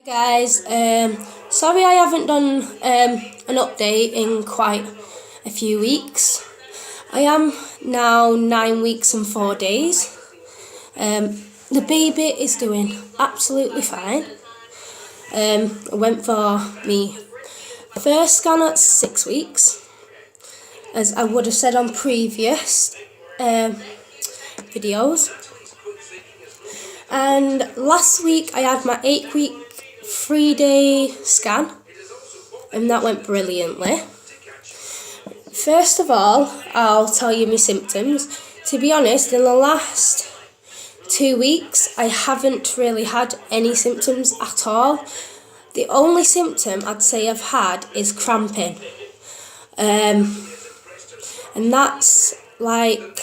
Guys, sorry I haven't done an update in quite a few weeks. I am now 9 weeks and 4 days. The baby is doing absolutely fine. I went for my first scan at 6 weeks, as I would have said on previous videos. And last week I had my 8-week 3-day scan, and that went brilliantly. First of all, I'll tell you my symptoms. To be honest, in the last 2 weeks, I haven't really had any symptoms at all. The only symptom I'd say I've had is cramping. And that's like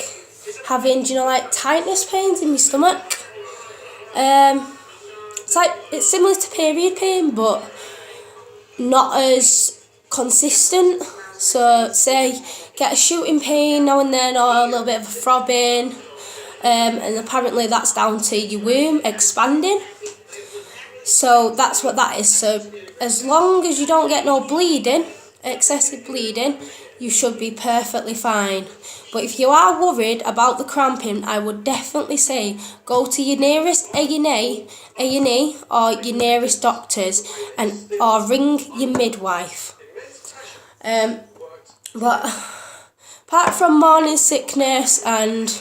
having, like tightness pains in my stomach. It's similar to period pain, but not as consistent. So say get a shooting pain now and then, or a little bit of a throbbing, and apparently that's down to your womb expanding. So that's what that is. So as long as you don't get no bleeding, excessive bleeding, you should be perfectly fine. But if you are worried about the cramping, I would definitely say go to your nearest A&E or your nearest doctors, or ring your midwife. But apart from morning sickness and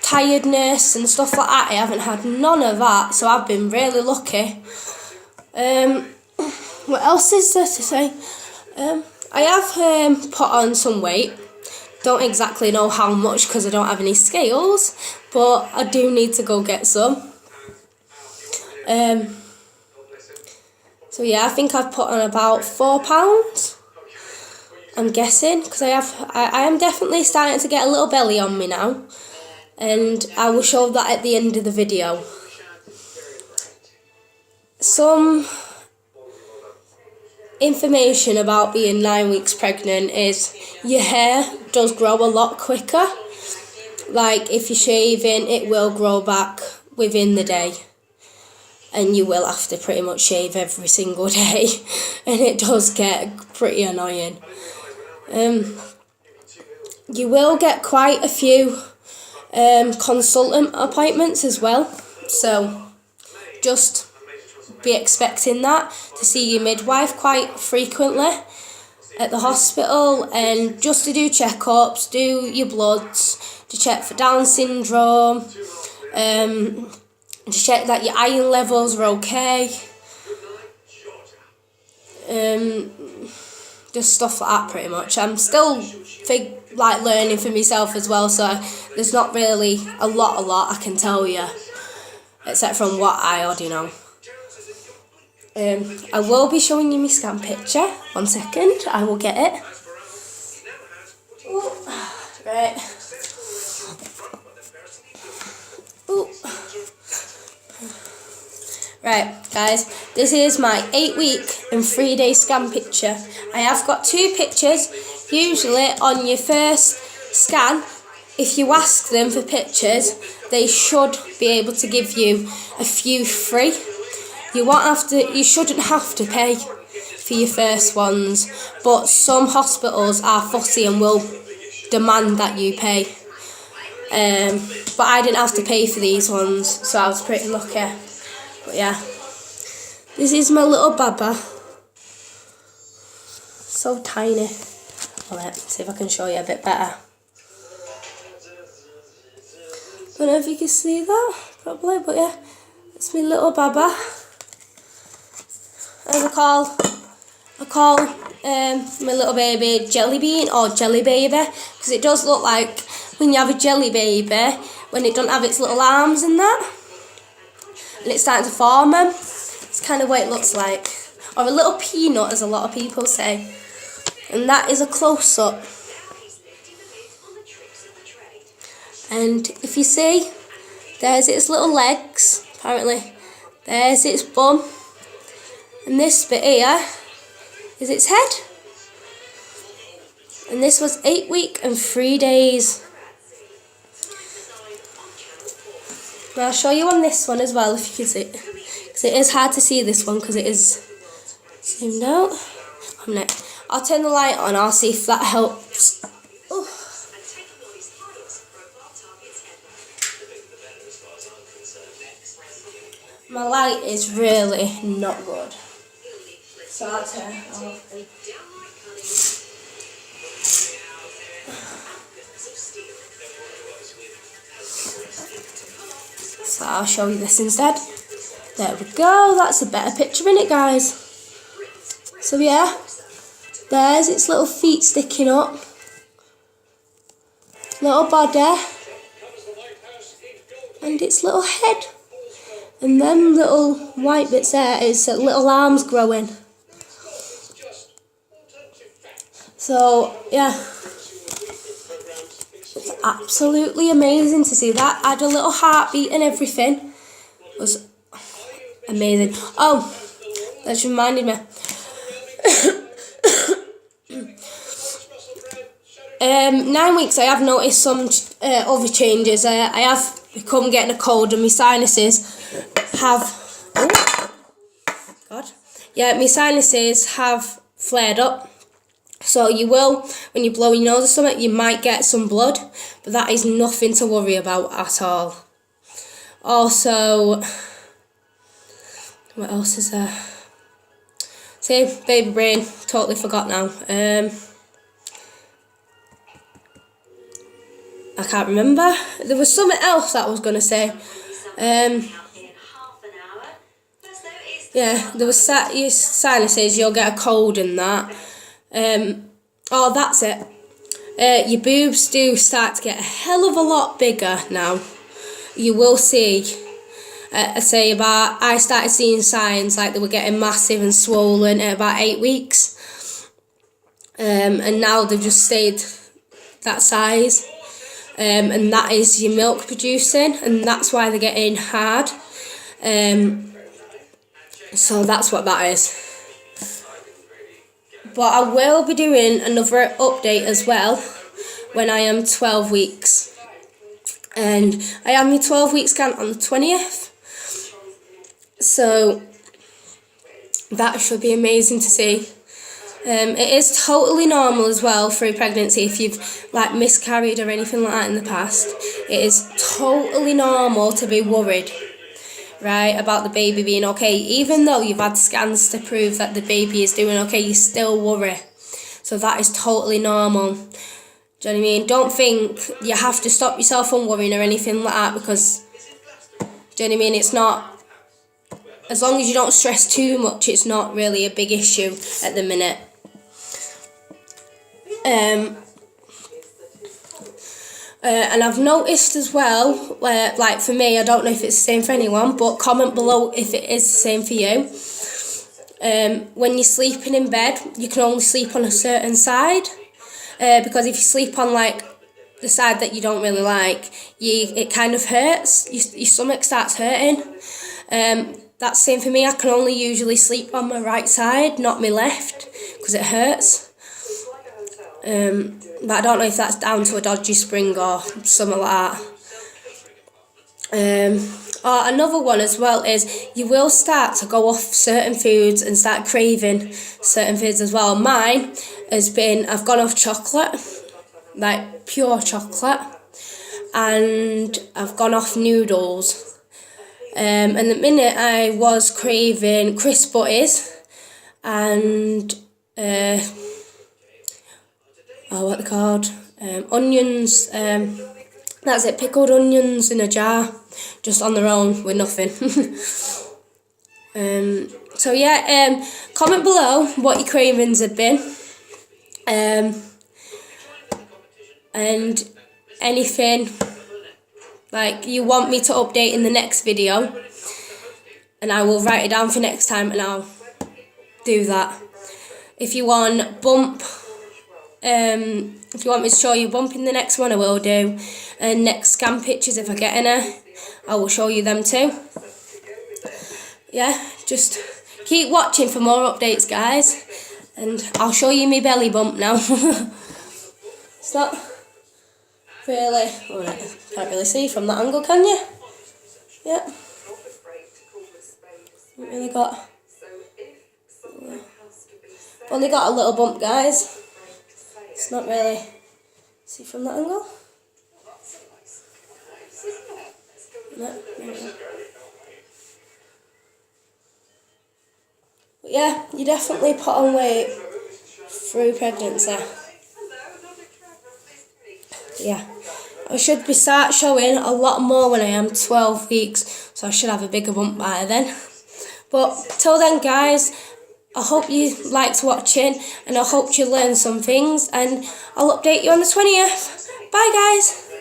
tiredness and stuff like that, I haven't had none of that, so I've been really lucky. What else is there to say? I have put on some weight. Don't exactly know how much because I don't have any scales, but I do need to go get some. So yeah, I think I've put on about £4. I'm guessing, because I am definitely starting to get a little belly on me now, and I will show that at the end of the video. Some information about being 9 weeks pregnant is your hair does grow a lot quicker. Like if you're shaving, it will grow back within the day, and you will have to pretty much shave every single day, and it does get pretty annoying. You will get quite a few consultant appointments as well, so just be expecting that, to see your midwife quite frequently at the hospital, and just to do checkups, do your bloods, to check for Down syndrome, to check that your iron levels are okay, just stuff like that pretty much. I'm still learning for myself as well, so there's not really a lot I can tell you, except from what I already know. I will be showing you my scan picture. 1 second, I will get it. Ooh, right. Ooh. Right, guys, this is my 8-week and 3-day scan picture. I have got 2 pictures. Usually on your first scan, if you ask them for pictures, they should be able to give you a few free. You shouldn't have to pay for your first ones, but some hospitals are fussy and will demand that you pay. But I didn't have to pay for these ones, so I was pretty lucky. But yeah, this is my little baba. So tiny. Let's see if I can show you a bit better. Don't know if you can see that, probably, but yeah, it's my little baba. As I call my little baby Jelly Bean, or Jelly Baby, because it does look like when you have a jelly baby, when it doesn't have its little arms and that, and it's starting to form them. It's kind of what it looks like, or a little peanut, as a lot of people say. And that is a close-up. And if you see, there's its little legs, apparently. There's its bum. And this bit here is its head. And this was 8 weeks and 3 days. Now I'll show you on this one as well, if you can see it. So it is hard to see this one because it is zoomed out. I'll turn the light on, I'll see if that helps. Ooh. My light is really not good. So I'll turn it off. So I'll show you this instead. There we go, that's a better picture, innit, guys? So yeah, there's its little feet sticking up. Little body. And its little head. And them little white bits there is little arms growing. So yeah, it's absolutely amazing to see that. I had a little heartbeat and everything. It was amazing. Oh, that's reminded me. 9 weeks I have noticed some other changes. I have become getting a cold and my sinuses have... Oh, God. Yeah, my sinuses have flared up. So you will, when you blow your nose or something, you might get some blood, but that is nothing to worry about at all. Also, what else is there? See, baby brain, totally forgot now. I can't remember. There was something else that I was going to say. Yeah, there was your sinuses, you'll get a cold and that. Oh, that's it. Your boobs do start to get a hell of a lot bigger now. You will see. I started seeing signs like they were getting massive and swollen at about 8 weeks. And now they've just stayed that size. And that is your milk producing, and that's why they're getting hard. So that's what that is. But I will be doing another update as well when I am 12 weeks. And I have my 12-week scan on the 20th. So that should be amazing to see. It is totally normal as well through pregnancy if you've like miscarried or anything like that in the past. It is totally normal to be worried, right, about the baby being okay. Even though you've had scans to prove that the baby is doing okay, you still worry. So that is totally normal. Do you know what I mean? Don't think you have to stop yourself from worrying or anything like that, because, do you know what I mean? It's not, as long as you don't stress too much, it's not really a big issue at the minute. And I've noticed as well, like for me, I don't know if it's the same for anyone, but comment below if it is the same for you. When you're sleeping in bed, you can only sleep on a certain side, because if you sleep on like the side that you don't really like, it kind of hurts. Your stomach starts hurting. That's the same for me. I can only usually sleep on my right side, not my left, because it hurts. But I don't know if that's down to a dodgy spring or something like that. Another one as well is you will start to go off certain foods and start craving certain foods as well. Mine has been, I've gone off chocolate, like pure chocolate, and I've gone off noodles. And the minute I was craving crisp butties and what they're called, onions, that's it, pickled onions in a jar, just on their own with nothing. So yeah, comment below what your cravings have been, and anything like you want me to update in the next video, and I will write it down for next time and I'll do that. If you want bump, if you want me to show you bump in the next one, I will do. And next scan pictures, if I get any, I will show you them too. Yeah, just keep watching for more updates, guys. And I'll show you my belly bump now. It's not really, can't really see from that angle, can you? Yeah. Haven't really got. Only got a little bump, guys. It's not really. See from that angle? No. But yeah, you definitely put on weight through pregnancy. Yeah. I should be start showing a lot more when I am 12 weeks, so I should have a bigger bump by then. But till then, guys, I hope you liked watching, and I hope you learned some things, and I'll update you on the 20th. Bye, guys.